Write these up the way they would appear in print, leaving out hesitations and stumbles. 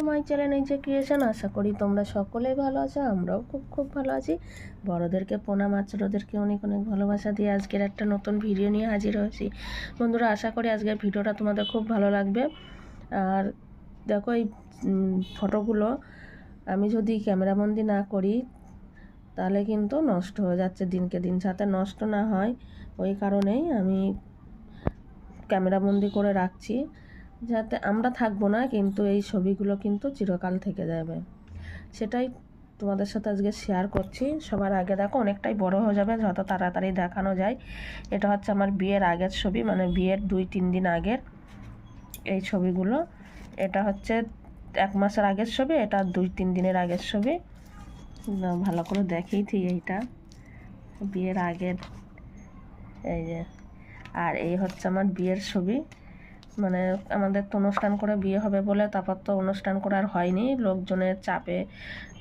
My channel এই যে creation, আশা করি তোমরা সকলেই ভালো আছো। আমরাও খুব খুব ভালো আছি। বড়োদেরকে প্রণাম, ছোটোদেরকে অনেক অনেক ভালোবাসা দিয়ে আজকের একটা নতুন ভিডিও নিয়ে হাজির হয়েছি। বন্ধুরা, আশা করি আজকের ভিডিওটা তোমাদের খুব ভালো লাগবে। আর দেখো, এই ফটোগুলো আমি যদি ক্যামেরাবন্দি না করি তাহলে কিন্তু নষ্ট হয়ে যাচ্ছে দিনকে দিন। যাতে নষ্ট না হয় ওই কারণেই আমি ক্যামেরাবন্দি করে রাখছি, যাতে আমরা থাকবো না কিন্তু এই ছবিগুলো কিন্তু চিরকাল থেকে যাবে। সেটাই তোমাদের সাথে আজকে শেয়ার করছি। সবার আগে দেখো, অনেকটাই বড় হয়ে যাবে যত তাড়াতাড়ি দেখানো যায়। এটা হচ্ছে আমার বিয়ের আগের ছবি, মানে বিয়ের 2-3 দিন আগের এই ছবিগুলো। এটা হচ্ছে 1 মাসের আগের ছবি, এটা 2-3 দিনের আগের ছবি। ভালো করে দেখিয়েছি, এইটা বিয়ের আগের, এই যে। আর এই হচ্ছে আমার বিয়ের ছবি, মানে আমাদের তো অনুষ্ঠান করে বিয়ে হবে বলে তারপর তো অনুষ্ঠান করে আর হয়নি, লোকজনের চাপে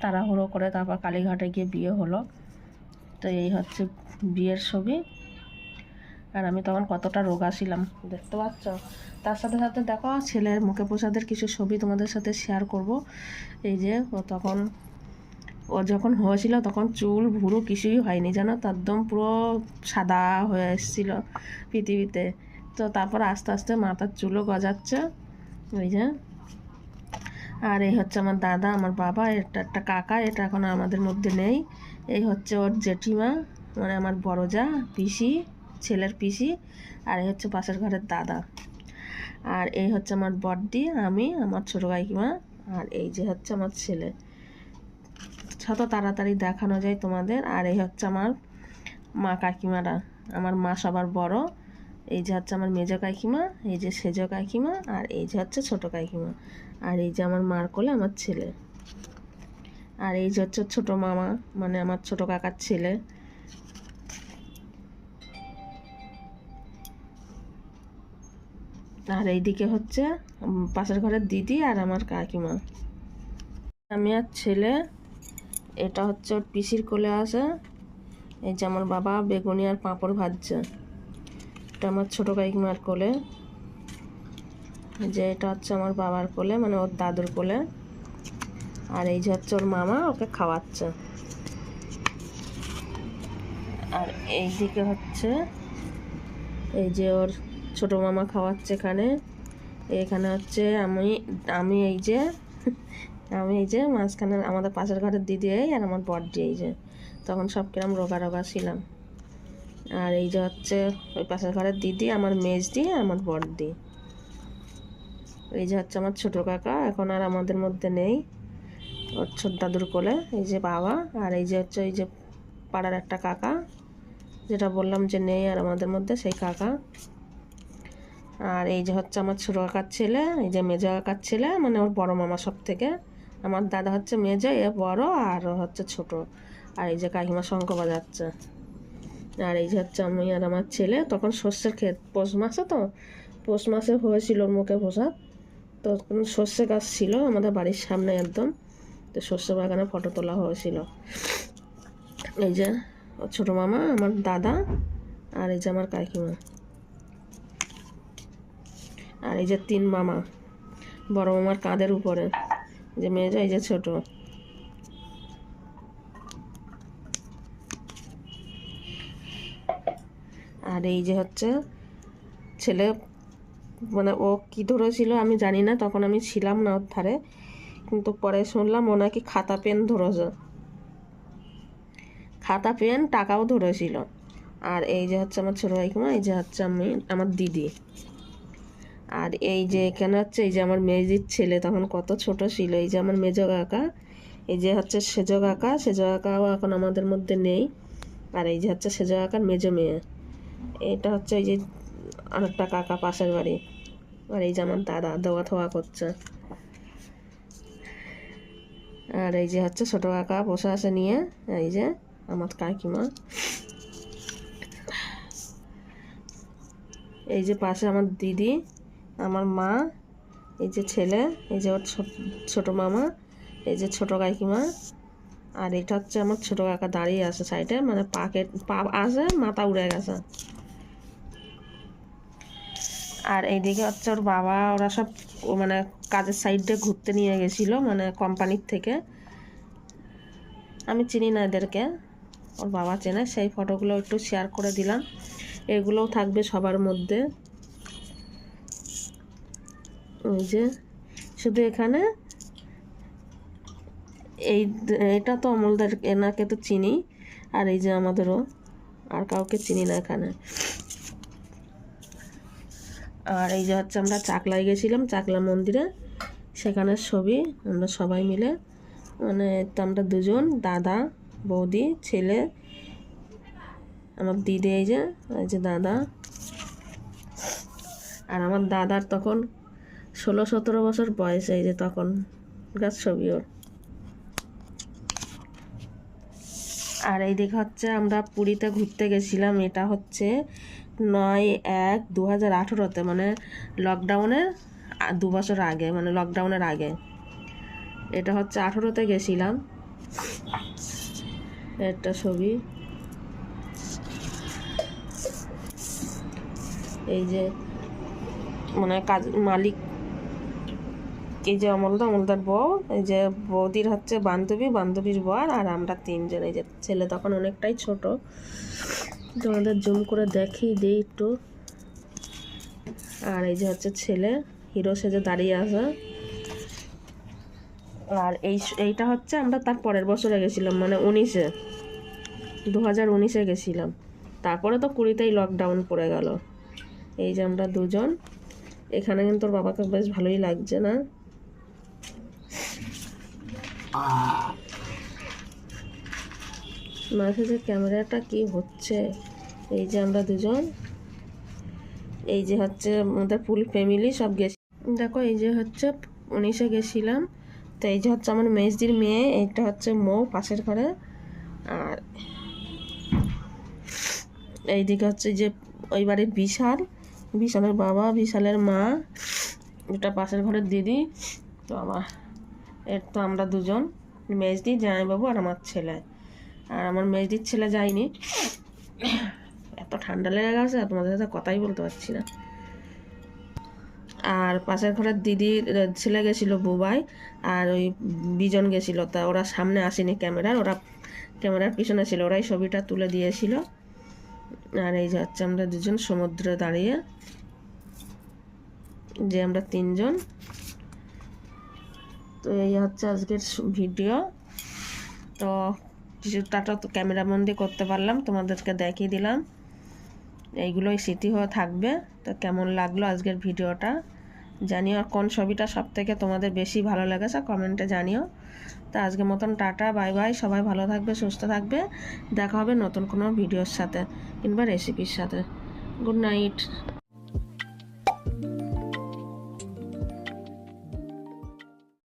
তাড়াহুড়ো করে তারপর কালীঘাটে গিয়ে বিয়ে হলো। তো এই হচ্ছে বিয়ের ছবি। আর আমি তখন কতটা রোগা ছিলাম দেখতে পাচ্ছ। তার সাথে সাথে দেখো, ছেলের মুখে প্রসাদের কিছু ছবি তোমাদের সাথে শেয়ার করব। এই যে ও যখন হয়েছিল তখন চুল ভুরু কিছুই হয়নি, জানো তো, একদম পুরো সাদা হয়ে এসেছিলো পৃথিবীতে। তো তারপর আস্তে আস্তে মাথার চুলও গজাচ্ছে, ওই যে। আর এই হচ্ছে আমার দাদা, আমার বাবা, এটা একটা কাকা, এটা এখন আমাদের মধ্যে নেই। এই হচ্ছে ওর জেঠিমা, মানে আমার বড় যা, পিসি, ছেলের পিসি। আর এই হচ্ছে পাশের ঘরের দাদা। আর এই হচ্ছে আমার বড়দি, আমি, আমার ছোটো কাকিমা। আর এই যে হচ্ছে আমার ছেলে। যত তাড়াতাড়ি দেখানো যায় তোমাদের। আর এই হচ্ছে আমার মা কাকিমারা, আমার মা সবার বড়। এই যে হচ্ছে আমার মেজো কাকিমা, এই যে সেজো কাকিমা, আর এই যে হচ্ছে ছোটো কাকিমা। আর এই যে আমার মার কোলে আমার ছেলে। আর এই যে হচ্ছে ছোটো মামা, মানে আমার ছোটো কাকার ছেলে। আর এইদিকে হচ্ছে পাশের ঘরের দিদি আর আমার কাকিমা। আমি আর ছেলে। এটা হচ্ছে ওর পিসির কোলে আসে। এই যে আমার বাবা বেগুনি আর পাঁপড় ভাজছে। এটা আমার ছোটো কাকিমার কোলে। যে এটা হচ্ছে আমার বাবার কোলে, মানে ওর দাদুর কোলে। আর এই যে হচ্ছে ওর মামা, ওকে খাওয়াচ্ছে। আর এই দিকে হচ্ছে এই যে ওর ছোটো মামা খাওয়াচ্ছে এখানে। এখানে হচ্ছে আমি এই যে আমি এই যে মাঝখানে আমাদের পাশের ঘরের দিদি, এই আর আমার বড়দি, এই যে। তখন সব কিরম রোগা রোগা ছিলাম। আর এই যে হচ্ছে ওই পাশের ঘরের দিদি, আমার মেজদি, আমার বড়দি। এই যে হচ্ছে আমার ছোটো কাকা, এখন আর আমাদের মধ্যে নেই, ওর ছোট দাদুর কোলে। এই যে বাবা। আর এই যে হচ্ছে এই যে পাড়ার একটা কাকা, যেটা বললাম যে নেই আর আমাদের মধ্যে, সেই কাকা। আর এই যে হচ্ছে আমার ছোটো কাকার ছেলে, এই যে মেজো কাকার ছেলে, মানে ওর বড় মামা সব থেকে। আমার দাদা হচ্ছে মেজো, এ বড়, আর হচ্ছে ছোট। আর এই যে কাকিমা শঙ্খ বাজাচ্ছে। আর এই যে হচ্ছে আমি আর আমার ছেলে। তখন সর্ষের ক্ষেত, পৌষ মাসে, তো পৌষ মাসে হয়েছিল ওর মুখে প্রসাদ। তো সর্ষে গাছ ছিল আমাদের বাড়ির সামনে একদম। তো সর্ষে বাগানে ফটো তোলা হয়েছিল। এই যে ছোটো মামা, আমার দাদা, আর এই যে আমার কাকিমা। আর এই যে 3 মামা, বড় মামার কাঁধের উপরে, যে মেয়ে, এই যে ছোট। আর এই যে হচ্ছে ছেলে, মানে ও কি ধরেছিল আমি জানি না, তখন আমি ছিলাম না ওর ধারে, কিন্তু পরে শুনলাম ও নাকি খাতা পেন ধরেছে, খাতা পেন টাকাও ধরেছিল। আর এই যে হচ্ছে আমার ছোটো কাকিমা, এই যে হচ্ছে আমি, আমার দিদি। আর এই যে এখানে হচ্ছে এই যে আমার মেজির ছেলে, তখন কত ছোট ছিল। এই যে আমার মেজো কাকা, এই যে হচ্ছে সেজো কাকা, সেজো কাকাও এখন আমাদের মধ্যে নেই। আর এই যে হচ্ছে সেজো কাকার মেজো মেয়ে। এটা হচ্ছে এই যে আরেকটা কাকা পাশের বাড়ি। আর এই যে আমার দাদা দোয়া থোয়া করছে। আর এই যে হচ্ছে ছোটো কাকা বসে আছে নিয়ে, এই যে আমার কাকিমা। এই যে পাশে আমার দিদি, আমার মা, এই যে ছেলে, এই যে ওর ছোটো মামা, এই যে ছোটো কাকিমা। আর এটা হচ্ছে আমার ছোটো কাকা দাঁড়িয়ে আছে সাইডে, মানে পা আছে, মাথা উড়ে গেছে। আর এইদিকে হচ্ছে ওর বাবা, ওরা সব মানে কাজের সাইডে ঘুরতে নিয়ে গেছিলো, মানে কোম্পানির থেকে। আমি চিনি না এদেরকে, ওর বাবা চেনে। সেই ফটোগুলো একটু শেয়ার করে দিলাম, এগুলোও থাকবে সবার মধ্যে। ওই যে শুধু এখানে এটা তো অমলদার, এনাকে তো চিনি। আর এই যে আমাদেরও, আর কাউকে চিনি না এখানে। আর এই যে হচ্ছে আমরা চাকলায় গেছিলাম, চাকলা মন্দিরে, সেখানে ছবি আমরা সবাই মিলে, মানে তো আমরা দুজন, দাদা, বৌদি, ছেলে, আমার দিদি, এই যে দাদা। আর আমার দাদার তখন 16-17 বছর বয়স, এই যে তখন গাছ ছবি ওর। আর এই দিকে হচ্ছে আমরা পুরীতে ঘুরতে গেছিলাম, এটা হচ্ছে 9/1/2018-তে, মানে লকডাউনের 2 বছর আগে, মানে লকডাউনের আগে। এটা হচ্ছে 18-তে গেছিলাম, একটা ছবি। এই যে মানে কাজ মালিক, এই যে অমলদার বউ, এই যে বৌদির হচ্ছে বান্ধবীর বর, আর আমরা 3 জন। এই যে ছেলে তখন অনেকটাই ছোট, তোমাদের জুম করে দেখিয়ে দিই একটু। আর এই যে হচ্ছে ছেলে হিরো সেজে দাঁড়িয়ে আছে। আর এইটা হচ্ছে আমরা তার পরের বছরে গেছিলাম, মানে 2019-এ গেছিলাম। তারপরে তো 20-তেই লকডাউন পড়ে গেল। এই যে আমরা দুজন এখানে, কিন্তু ওর বাবাকে বেশ ভালোই লাগছে না? মাঝে যে ক্যামেরাটা কি হচ্ছে। এই যে আমরা দুজন, এই যে হচ্ছে আমাদের ফুল ফ্যামিলি সব গেছি। দেখো এই যে হচ্ছে 19-এ গেছিলাম। তো এই যে হচ্ছে আমার মেজদির মেয়ে, এইটা হচ্ছে মৌ পাশের ঘরে। আর এইদিকে হচ্ছে যে ওই বাড়ির বিশালের বাবা, বিশালের মা, এটা পাশের ঘরের দিদি। তো তো আমরা দুজন, মেজদি, জামাইবাবু আর আমার ছেলে। আর আমার মেজদির ছেলে যায়নি, এত ঠান্ডা লেগে গেছে তোমাদের সাথে কথাই বলতে পারছি না। আর পাশের ঘরের দিদির ছেলে গেছিলো বুবাই, আর ওই বিজন গেছিলো। তা ওরা সামনে আসেনি ক্যামেরার, ওরা ক্যামেরার পিছনে ছিল, ওরাই ছবিটা তুলে দিয়েছিল। আর এই যে হচ্ছে আমরা দুজন সমুদ্রে দাঁড়িয়ে, যে আমরা 3 জন। তো এই হচ্ছে আজকের ভিডিও। তো কিছুটা তো ক্যামেরাবন্দি করতে পারলাম, তোমাদেরকে দেখিয়ে দিলাম। এইগুলোই স্মৃতি হয়ে থাকবে। তো কেমন লাগলো আজকের ভিডিওটা জানিও, আর কোন ছবিটা সবথেকে তোমাদের বেশি ভালো লেগেছে কমেন্টে জানিও। তো আজকের মতন টাটা, বাই বাই। সবাই ভালো থাকবে, সুস্থ থাকবে। দেখা হবে নতুন কোনো ভিডিওর সাথে কিংবা রেসিপির সাথে। Good night.